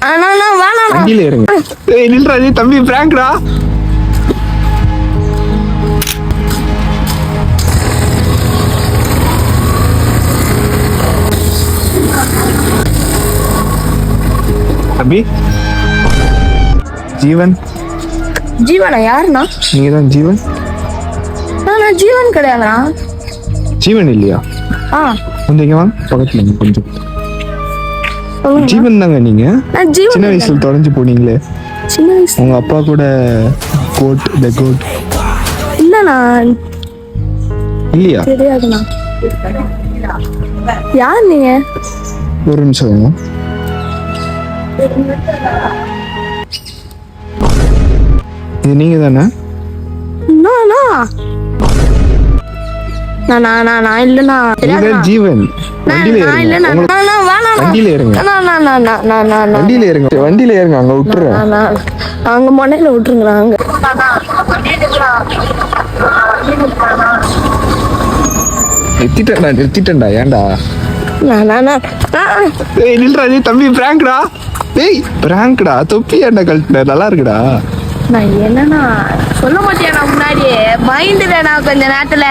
அண்ணா வேணாண்ணா. வண்டியில ஏறுங்க. ஏய் நில்றா நீ தம்பி பிராங்க்டா. தம்பி ஜீவன். ஜீவனா? யாருண்ணா? நீங்க தான் ஜீவன்? நான் ஜீவன் கிடையாதுண்ணா. ஜீவன் இல்லையா? கொஞ்சம் இங்க வாங்க பக்கத்துல இருந்து கொஞ்சம். சொல்லுங்க. ஜீவன் தாங்க நீங்க? நான் ஜீவன். சின்ன வயசுல தொலைஞ்சு போனீங்களே, சின்ன வயசு. உங்க அப்பா கூட கோட் த கோட் இல்லண்ணா, இல்லையா? தெரியாதுண்ணா. யார் நீங்க? ஒரு நிமிஷம். இது நீங்க தானே? இல்லண்ணா. நீங்க ஜீவன். வண்டியில ஏறுங்க. வண்டியில ஏறுங்க. வண்டியில ஏறுங்க. வண்டியில ஏறுங்க. அங்க விட்டுறேன். அங்க மண்ணையில விட்டுருங்களா? அங்க நிறுத்திட்டேன்டா. ஏன்டா? ஏய் நில்றா நீ தம்பி பிராங்க்டா. ஏய் பிராங்க்டா. தொப்பி ஏன்டா கழட்டின? நல்லா இருக்குடா. நான் என்னன்னா சொல்ல மாட்டேன். முன்னாடியே பயந்துட்டேன் நான் கொஞ்ச நேரத்துல.